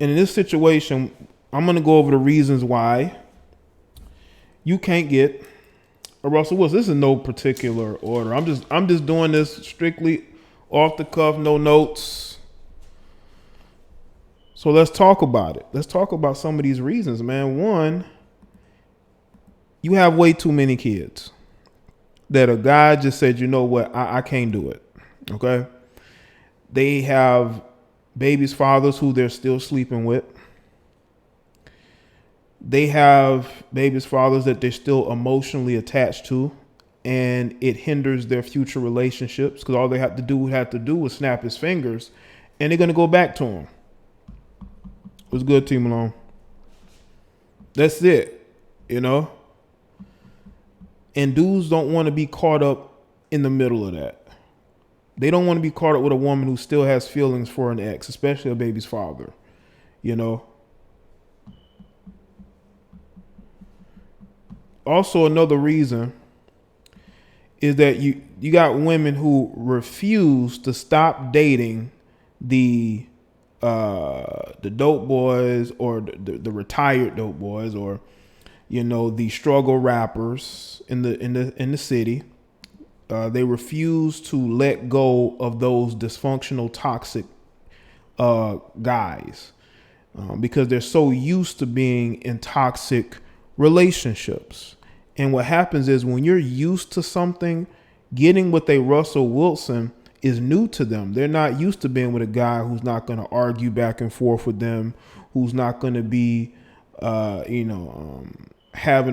And in this situation, I'm going to go over the reasons why you can't get a Russell Wilson. This is no particular order. I'm just doing this strictly off the cuff, no notes. So let's talk about it. Let's talk about some of these reasons, man. One, you have way too many kids that a guy just said, you know what, I can't do it. Okay. They have babies' fathers who they're still sleeping with. They have babies' fathers that they're still emotionally attached to, and it hinders their future relationships because all they have to do is snap his fingers, and they're going to go back to him. What's good, T. Malone? That's it, you know? And dudes don't want to be caught up in the middle of that. They don't want to be caught up with a woman who still has feelings for an ex, especially a baby's father, you know? Also, another reason is that you got women who refuse to stop dating the dope boys or the retired dope boys or, you know, the struggle rappers in the city. They refuse to let go of those dysfunctional, toxic guys because they're so used to being in toxic relationships. And what happens is when you're used to something, getting with a Russell Wilson is new to them. They're not used to being with a guy who's not going to argue back and forth with them, who's not going to be, having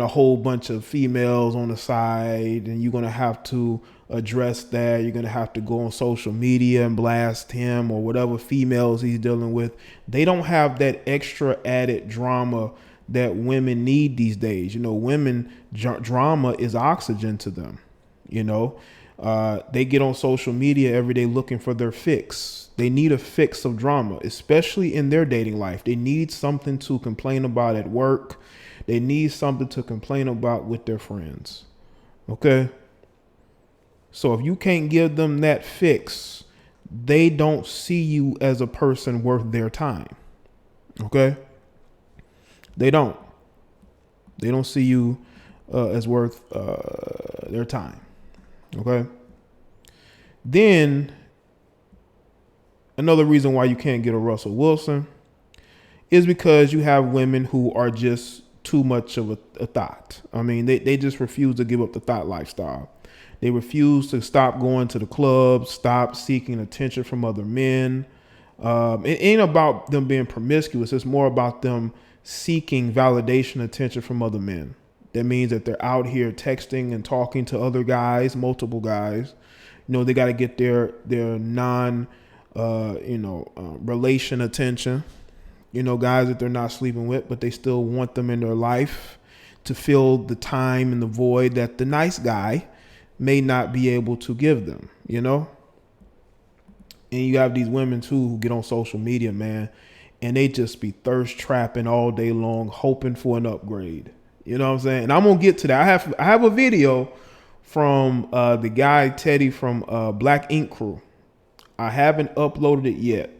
a whole bunch of females on the side, and you're going to have to address that. You're going to have to go on social media and blast him or whatever females he's dealing with. They don't have that extra added drama that women need these days. You know, women drama is oxygen to them. You know, they get on social media every day looking for their fix. They need a fix of drama, especially in their dating life. They need something to complain about at work. They need something to complain about with their friends. Okay. So if you can't give them that fix, they don't see you as a person worth their time. Okay. They don't see you as worth their time. Okay. Then another reason why you can't get a Russell Wilson is because you have women who are just too much of a thought. I mean, they just refuse to give up the thought lifestyle. They refuse to stop going to the club, stop seeking attention from other men. It ain't about them being promiscuous. It's more about them seeking validation, attention from other men. That means that they're out here texting and talking to other guys, multiple guys. You know, they got to get their relation attention. You know, guys that they're not sleeping with, but they still want them in their life to fill the time and the void that the nice guy may not be able to give them, you know? And you have these women too who get on social media, man, and they just be thirst trapping all day long, hoping for an upgrade. You know what I'm saying? And I'm gonna get to that. I have a video from the guy Teddy from Black Ink Crew. I haven't uploaded it yet,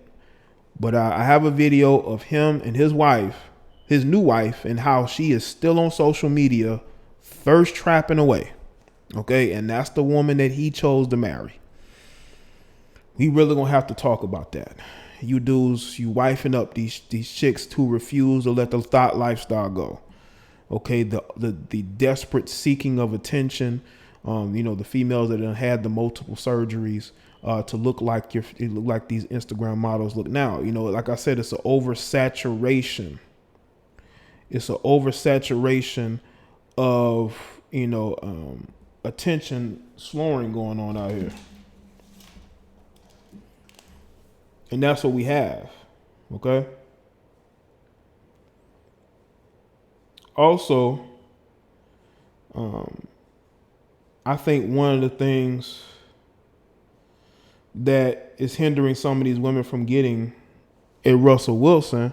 but I have a video of him and his wife, his new wife, and how she is still on social media, thirst trapping away. Okay, and that's the woman that he chose to marry. We really gonna have to talk about that. You dudes, you wifing up these chicks who refuse to let the thought lifestyle go. Okay, the desperate seeking of attention. The females that have had the multiple surgeries to look like these Instagram models look now. You know, like I said, it's an oversaturation. It's an oversaturation of attention slurring going on out here. And that's what we have. Okay. Also, I think one of the things that is hindering some of these women from getting a Russell Wilson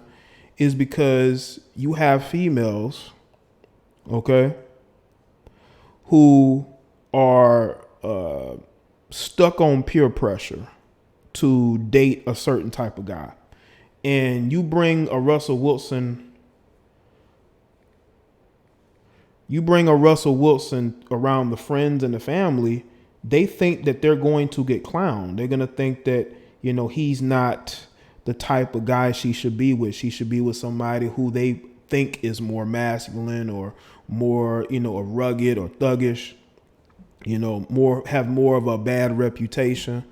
is because you have females, okay, who are stuck on peer pressure to date a certain type of guy. and you bring a Russell Wilson, around the friends and the family, they think that they're going to get clowned. They're going to think that, he's not the type of guy she should be with. She should be with somebody who they think is more masculine or more, a rugged or thuggish, have more of a bad reputation.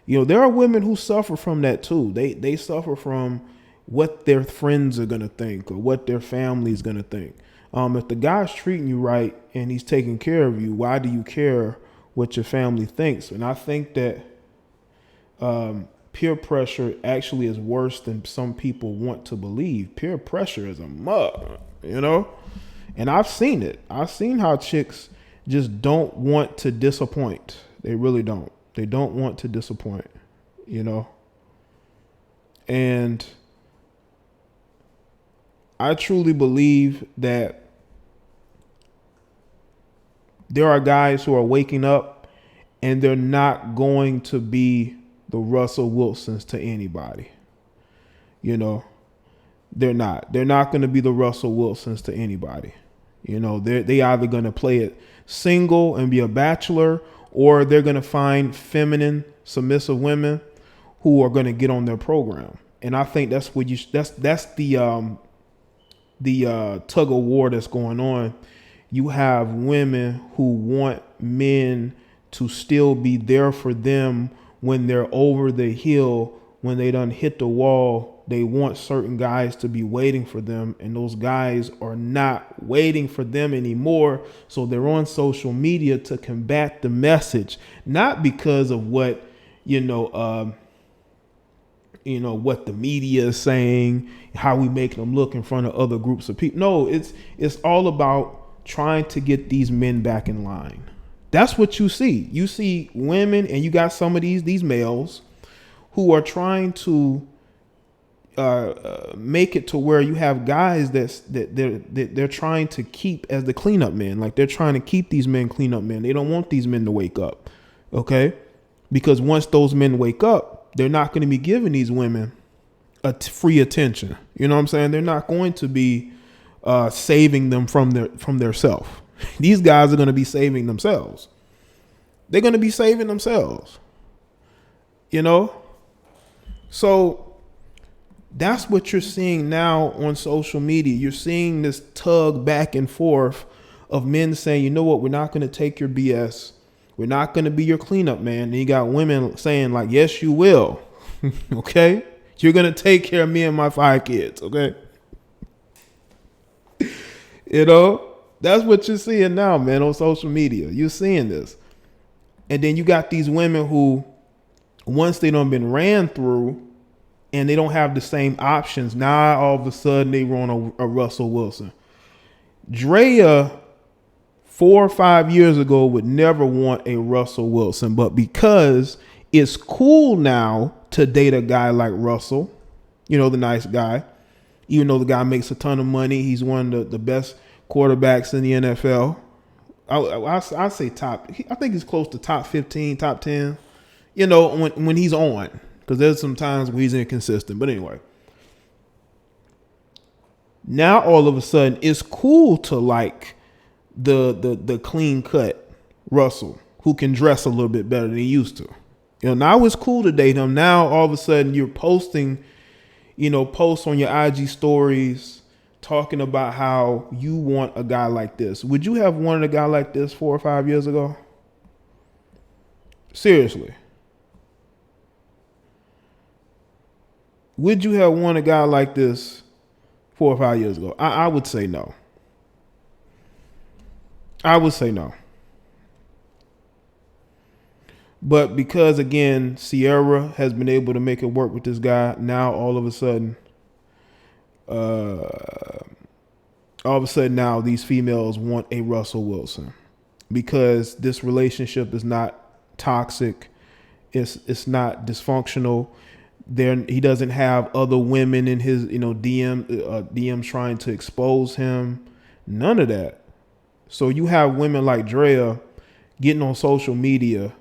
There are women who suffer from that too. They suffer from what their friends are going to think or what their family is going to think. If the guy's treating you right and he's taking care of you, why do you care what your family thinks? And I think that peer pressure actually is worse than some people want to believe. Peer pressure is a mug, and I've seen it. I've seen how chicks just don't want to disappoint. They really don't. They don't want to disappoint, and I truly believe that there are guys who are waking up and they're not going to be the Russell Wilsons to anybody. They're not. They're not going to be the Russell Wilsons to anybody. They either going to play it single and be a bachelor, or they're going to find feminine, submissive women who are going to get on their program. And I think that's what that's the tug of war that's going on. You have women who want men to still be there for them when they're over the hill, when they done hit the wall. They want certain guys to be waiting for them, and those guys are not waiting for them anymore. So they're on social media to combat the message, not because of what, what the media is saying, how we make them look in front of other groups of people. No, it's all about trying to get these men back in line. That's what you see. You see women, and you got some of these males who are trying to make it to where you have guys that they're trying to keep as the cleanup men. Like, they're trying to keep these men cleanup men. They don't want these men to wake up. Okay? Because once those men wake up, they're not going to be giving these women free attention. You know what I'm saying? They're not going to be saving them from their self. These guys are going to be saving themselves. They're going to be saving themselves. So that's what you're seeing now on social media. You're seeing this tug back and forth of men saying, you know what, we're not going to take your BS. We're not going to be your cleanup man. And you got women saying like, yes, you will. Okay. You're going to take care of me and my 5 kids. Okay. That's what you're seeing now, man, on social media. You're seeing this. And then you got these women who, once they done been ran through and they don't have the same options, now all of a sudden they want a Russell Wilson. Draya 4 or 5 years ago would never want a Russell Wilson, but because it's cool now to date a guy like Russell, the nice guy, even though the guy makes a ton of money, he's one of the best quarterbacks in the NFL. I say top. I think he's close to top 15, top 10. When he's on, because there's some times where he's inconsistent. But anyway, now all of a sudden it's cool to like the clean cut Russell, who can dress a little bit better than he used to. Now it's cool to date him. Now all of a sudden you're posting, posts on your IG stories talking about how you want a guy like this. Would you have wanted a guy like this 4 or 5 years ago? Seriously. Would you have wanted a guy like this 4 or 5 years ago? I would say no. I would say no. But because, again, Sierra has been able to make it work with this guy, now all of a sudden now these females want a Russell Wilson because this relationship is not toxic. It's not dysfunctional. He doesn't have other women in his, DMs trying to expose him. None of that. So you have women like Draya getting on social media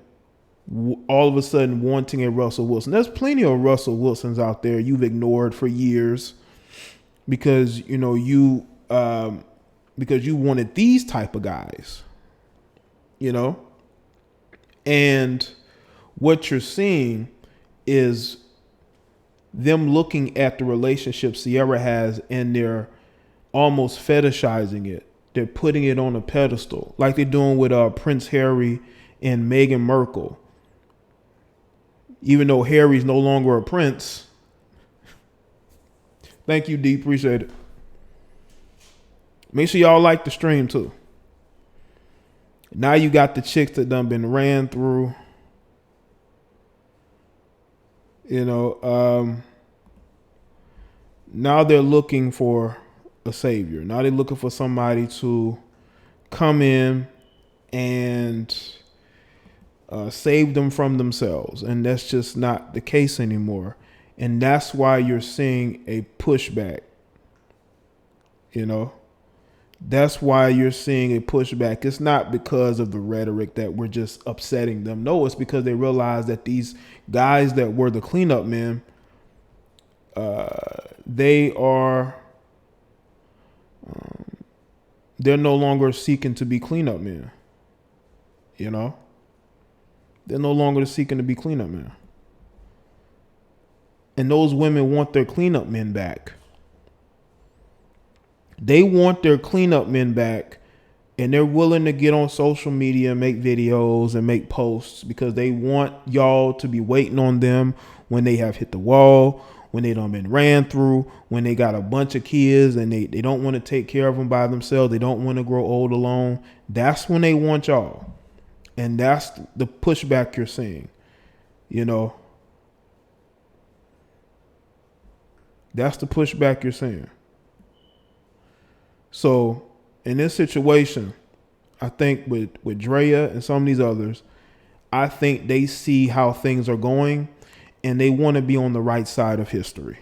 all of a sudden wanting a Russell Wilson. There's plenty of Russell Wilsons out there you've ignored for years because because you wanted these type of guys, and what you're seeing is them looking at the relationship Sierra has and they're almost fetishizing it. They're putting it on a pedestal like they're doing with Prince Harry and Meghan Markle. Even though Harry's no longer a prince. Thank you, D. Appreciate it. Make sure y'all like the stream too. Now you got the chicks that done been ran through. Now they're looking for a savior. Now they're looking for somebody to come in and save them from themselves. And that's just not the case anymore. And that's why you're seeing a pushback. That's why you're seeing a pushback. It's not because of the rhetoric that we're just upsetting them. No, it's because they realize that these guys that were the cleanup men, they're no longer seeking to be cleanup men. They're no longer seeking to be cleanup men. And those women want their cleanup men back. They want their cleanup men back, and they're willing to get on social media, make videos and make posts because they want y'all to be waiting on them when they have hit the wall, when they done been ran through, when they got a bunch of kids and they don't want to take care of them by themselves. They don't want to grow old alone. That's when they want y'all. And that's the pushback you're seeing, That's the pushback you're seeing. So in this situation, I think with Draya and some of these others, I think they see how things are going and they want to be on the right side of history.